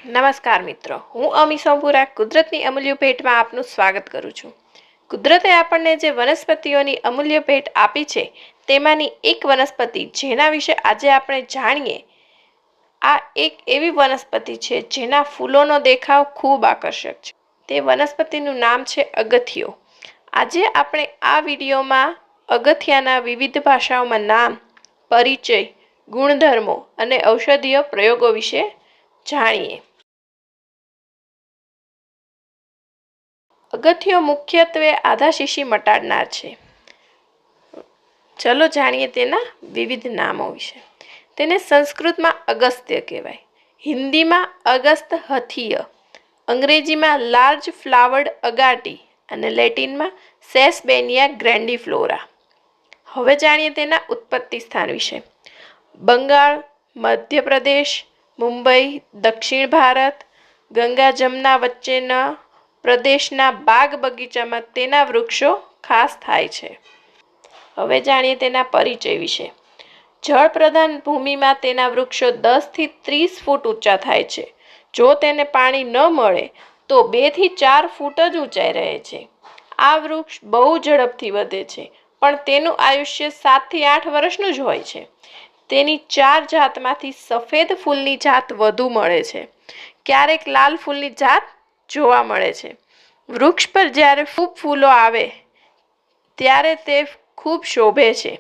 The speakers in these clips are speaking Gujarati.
નમસ્કાર મિત્રો, હું અમી સોમપુરા કુદરતની અમૂલ્ય ભેટમાં આપનું સ્વાગત કરું છું। કુદરતે આપણને જે વનસ્પતિઓની અમૂલ્ય ભેટ આપી છે તેમાંની એક વનસ્પતિ જેના વિશે આજે આપણે જાણીએ, આ એક એવી વનસ્પતિ છે જેના ફૂલોનો દેખાવ ખૂબ આકર્ષક છે। તે વનસ્પતિનું નામ છે અગથિયો। આજે આપણે આ વિડીયોમાં અગથિયાના વિવિધ ભાષાઓમાં નામ, પરિચય, ગુણધર્મો અને ઔષધીય પ્રયોગો વિશે જાણીએ। અગથિયો મુખ્યત્વે આધાશીશી મટાડનાર છે। ચલો જાણીએ તેના વિવિધ નામો વિશે। તેને સંસ્કૃતમાં અગસ્ત્ય કહેવાય, હિન્દીમાં અગસ્તહથિય, અંગ્રેજીમાં લાર્જ ફ્લાવર્ડ અગાટી અને લેટિનમાં સેસબેનિયા ગ્રેન્ડિફ્લોરા। હવે જાણીએ તેના ઉત્પત્તિ સ્થાન વિશે। બંગાળ, મધ્યપ્રદેશ, મુંબઈ, દક્ષિણ ભારત, ગંગા જમના વચ્ચેના પ્રદેશના બાગ બગીચામાં તેના વૃક્ષો ખાસ થાય છે। હવે જાણીએ તેના પરિચય વિશે। જળ પ્રધાન ભૂમિમાં તેના વૃક્ષો 10 થી 30 ફૂટ ઊંચા થાય છે। જો તેને પાણી ન મળે તો 2 થી 4 ફૂટ જ ઊંચાઈ રહે છે। આ વૃક્ષ બહુ ઝડપથી વધે છે, પણ તેનું આયુષ્ય 7 થી 8 વર્ષનું જ હોય છે। તેની 4 જાતમાંથી સફેદ ફૂલની જાત વધુ મળે છે, ક્યારેક લાલ ફૂલની જાત જોવા મળે છે। વૃક્ષ પર જ્યારે ખૂબ ફૂલો આવે ત્યારે તે ખૂબ શોભે છે।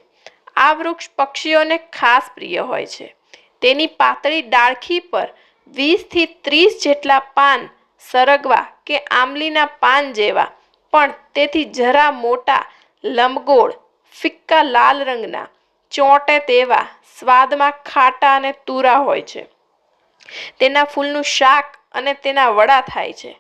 આ વૃક્ષ પક્ષીઓને ખાસ પ્રિય હોય છે। તેની પાતળી ડાળખી પર 20 થી 30 જેટલા પાન સરગવા કે આંબલીના પાન જેવા, પણ તેથી જરા મોટા, લંબગોળ, ફિક્કા લાલ રંગના, ચોંટે તેવા, સ્વાદમાં ખાટા અને તુરા હોય છે। તેના ફૂલનું શાક અને તેના વડા થાય છે।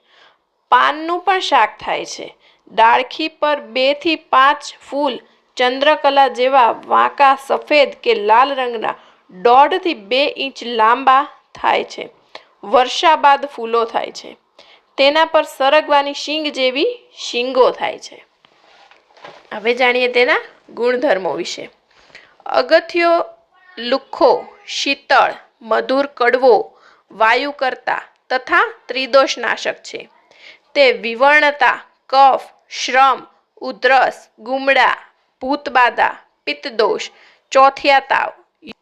પાનનું પણ શાક થાય છે। ડાળખી પર 2 થી 5 ફૂલ ચંદ્રકલા જેવા વાંકા સફેદ કે લાલ રંગના 1.5 થી 2 ઇંચ લાંબા થાય છે। વર્ષા બાદ ફૂલો થાય છે। તેના પર સરગવાની શીંગ જેવી શીંગો થાય છે। હવે જાણીએ તેના ગુણધર્મો વિશે। અગથિયો લુખ્ખો, શીતળ, મધુર કડવો, વાયુકર્તા તથા ત્રિદોષનાશક છે। તે વિવર્ણતા, કફ, શ્રમ, ઉધરસ, ગુમડા, ભૂતબાધા, પિત્તદોષ, ચોથિયા તાવ,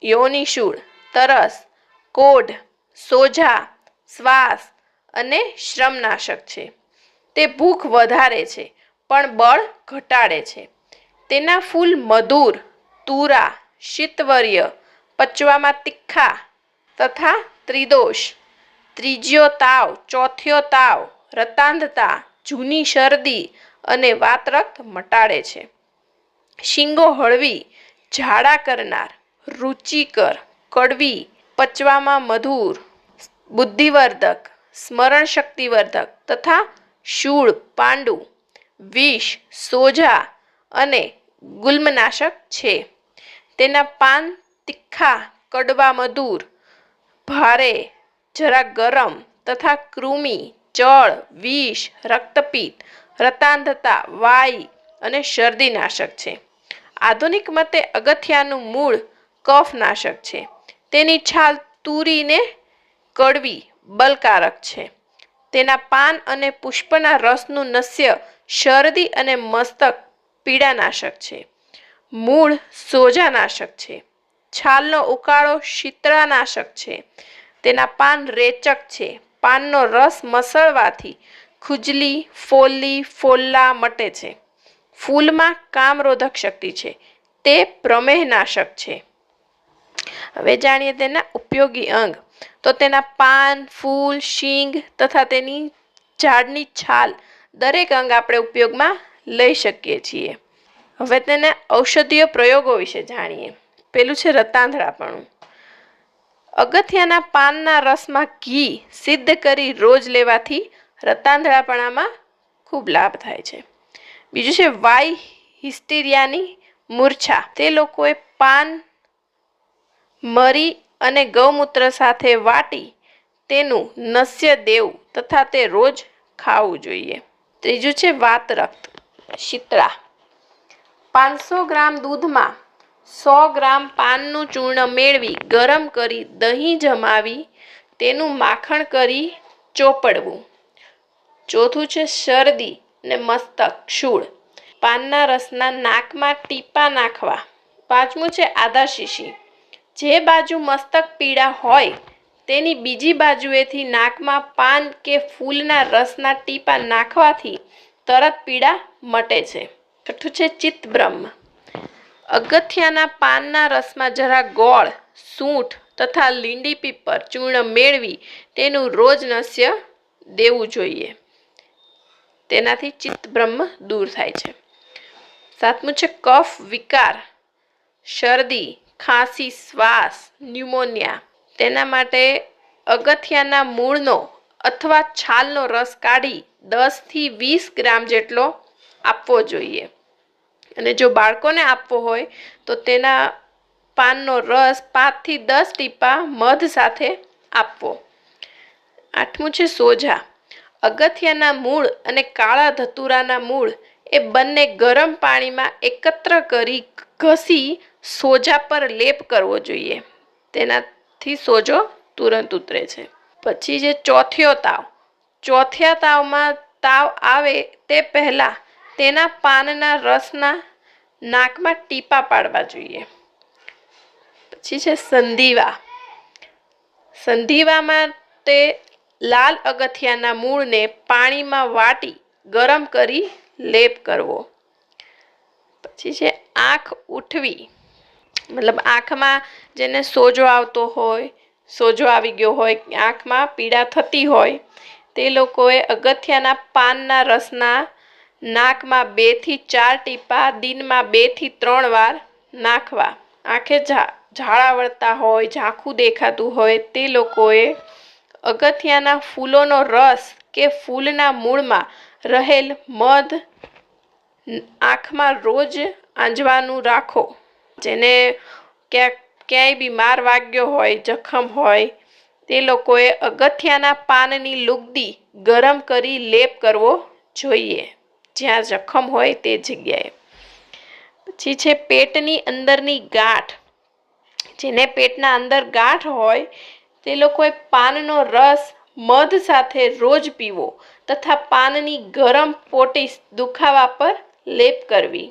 યોનિશૂળ, તરસ, કોઢ, સોજા, શ્વાસ અને શ્રમનાશક છે। તે ભૂખ વધારે છે પણ બળ ઘટાડે છે। તેના ફૂલ મધુર, તુરા, શીતવર્ય, પચવામાં તીખા તથા ત્રિદોષ, ત્રીજિયો તાવ, ચોથિયો તાવ, રતાંધતા, જૂની શરદી અને વાતરક્ત મટાડે છે। શીંગો હળવી, ઝાડા કરનાર, રુચિકર, કડવી, પચવામાં મધુર, બુદ્ધિવર્ધક, સ્મરણ શક્તિવર્ધક તથા શૂળ, પાંડુ, વિષ, સોજા અને ગુલ્મનાશક છે। તેના પાન તીખા, કડવા, મધુર, ભારે, જરા ગરમ તથા કૃમિ, ચળ, વિષ, રક્તપિત્ત, રતાંધતા, વાઈ અને શરદીનાશક છે। આધુનિક મતે અગથિયાનું મૂળ કફનાશક છે। તેની છાલ તુરીને કડવી, બલકારક છે। તેના પાન અને પુષ્પના રસનું નસ્ય શરદી અને મસ્તક પીડાનાશક છે। મૂળ સોજાનાશક છે। છાલનો ઉકાળો શીતળાનાશક છે। તેના પાન રેચક છે। પાનનો રસ મસળવાથી ખુજલી, ફોલ્લી, ફોલ્લા મટે છે। ફૂલમાં કામરોધક શક્તિ છે। તે પ્રમેહનાશક છે। હવે જાણીએ તેના ઉપયોગી અંગ। તો તેના પાન, ફૂલ, શીંગ તથા તેની ઝાડની છાલ દરેક અંગ આપણે ઉપયોગમાં લઈ શકીએ છીએ। હવે તેના ઔષધીય પ્રયોગો વિશે જાણીએ। પેલું છે રતાંધળાપણું। અગથિયાના પાનના રસમાં ઘી સિદ્ધ કરી રોજ લેવાથી રતાંધળાપણામાં ખૂબ લાભ થાય છે। બીજું છે વાઈ હિસ્ટીરિયાની મૂર્છા। તે લોકોએ પાન, મરી અને ગૌમૂત્ર સાથે વાટી તેનું નસ્ય દેવું તથા તે રોજ ખાવું જોઈએ। ત્રીજું છે વાતરક્ત, શીતળા। 500 ગ્રામ દૂધમાં 100 ગ્રામ પાનનું ચૂર્ણ મેળવી ગરમ કરી દહીં જમાવી તેનું માખણ કરી ચોપડવું. ચોથું છે શરદી ને મસ્તક શૂળ, પાનના રસના નાકમાં ટીપા નાખવા. પાંચમું છે આધા શીશી, જે બાજુ મસ્તક પીડા હોય તેની બીજી બાજુએથી નાકમાં પાન કે ફૂલના રસના ટીપા નાખવાથી તરત પીડા મટે છે. છઠ્ઠું છે ચિત્તભ્રમ, અગથિયાના પાનના રસમાં જરા ગોળ, સૂંઠ તથા લીંડી પીપર ચૂર્ણ મેળવી તેનું રોજ નસ્ય દેવું જોઈએ. તેનાથી ચિત્તભ્રમ દૂર થાય છે. સાતમું છે કફ વિકાર, શરદી, ખાંસી, શ્વાસ, ન્યુમોનિયા. તેના માટે અગથિયાના મૂળનો અથવા છાલનો રસ કાઢી 10 થી 20 ગ્રામ જેટલો આપવો જોઈએ. અને જો બાળકોને આપવો હોય તો તેના પાનનો રસ 5 થી 10 ટીપા મધ સાથે આપવો. આઠમું છે સોજા, અગથિયાના મૂળ અને કાળા ધતુરાના મૂળ એ બંને ગરમ પાણીમાં એકત્ર કરી ઘસી સોજા પર લેપ કરવો જોઈએ. તેનાથી સોજો તુરંત ઉતરે છે. પછી જે ચોથિયો તાવ, ચોથિયા તાવમાં તાવ આવે તે પહેલાં તેના પાનના રસના નાકમાં ટીપા પાડવા જોઈએ. પછી છે સંધિવા, સંધિવામાં તે લાલ અગથિયાના મૂળને પાણીમાં વાટી ગરમ કરી લેપ કરવો. પછી છે આંખ ઉઠવી, મતલબ આંખમાં જેને સોજો આવતો હોય, સોજો આવી ગયો હોય, આંખમાં પીડા થતી હોય તે લોકોએ અગથિયાના પાનના રસના નાકમાં 2 થી 4 ટીપા દિનમાં 2 થી 3 વાર નાખવા. આંખે ઝાડા વળતા હોય, ઝાંખું દેખાતું હોય તે લોકોએ અગથિયાના ફૂલોનો રસ કે ફૂલના મૂળમાં રહેલ મધ આંખમાં રોજ આંજવાનું રાખો. જેને ક્યાંય બી માર વાગ્યો હોય, જખમ હોય તે લોકોએ અગથિયાના પાનની લુગદી ગરમ કરી લેપ કરવો જોઈએ જ્યાં જખમ હોય તે જગ્યાએ. પછી છે પેટની અંદરની ગાંઠ, જેને પેટના અંદર ગાંઠ હોય તે લોકોએ પાનનો રસ મધ સાથે રોજ પીવો તથા પાનની ગરમ પોટી દુખાવા પર લેપ કરવી.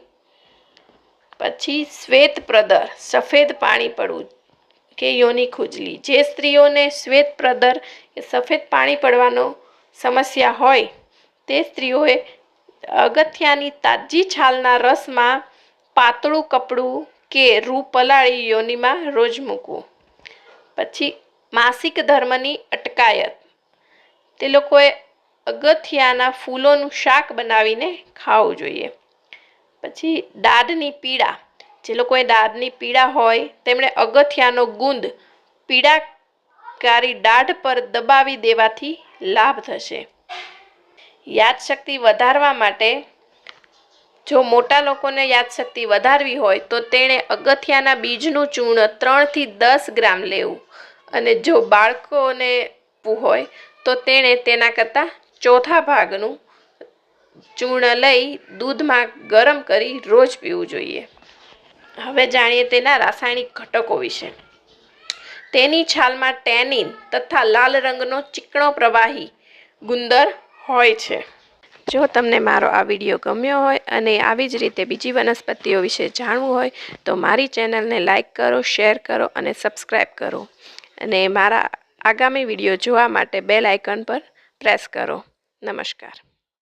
પછી શ્વેત પ્રદર, સફેદ પાણી પડવું કે યોની ખુજલી, જે સ્ત્રીઓને શ્વેત પ્રદર કે સફેદ પાણી પડવાનો સમસ્યા હોય તે સ્ત્રીઓએ અગથિયાની તાજી છાલના રસમાં પાતળું કપડું કે રૂ પલાળી યોનીમાં રોજ મૂકવું. પછી માસિક ધર્મની અટકાયત, તે લોકોએ અગથિયાના ફૂલોનું શાક બનાવીને ખાવું જોઈએ. પછી દાઢની પીડા, જે લોકોએ દાઢની પીડા હોય તેમણે અગથિયાનો ગુંદ પીડાકારી દાઢ પર દબાવી દેવાથી લાભ થશે. યાદશક્તિ વધારવા માટે જો મોટા લોકોને યાદશક્તિ વધારવી હોય તો તેણે અગથિયાના બીજનું ચૂર્ણ 3 થી 10 ગ્રામ લેવું. અને જો બાળકોને હોય તો તેણે તેના કરતાં ચોથા ભાગનું ચૂર્ણ લઈ દૂધમાં ગરમ કરી રોજ પીવું જોઈએ. હવે જાણીએ તેના રાસાયણિક ઘટકો વિશે. તેની છાલમાં ટેનિન તથા લાલ રંગનો ચીકણો પ્રવાહી ગુંદર હોય છે. જો તમને મારો આ વિડીયો ગમ્યો હોય અને આવી જ રીતે બીજી વનસ્પતિઓ વિશે જાણવું હોય તો મારી ચેનલને લાઈક કરો, શેર કરો અને સબસ્ક્રાઈબ કરો. અને મારા આગામી વિડીયો જોવા માટે બેલ આઇકન પર પ્રેસ કરો. નમસ્કાર.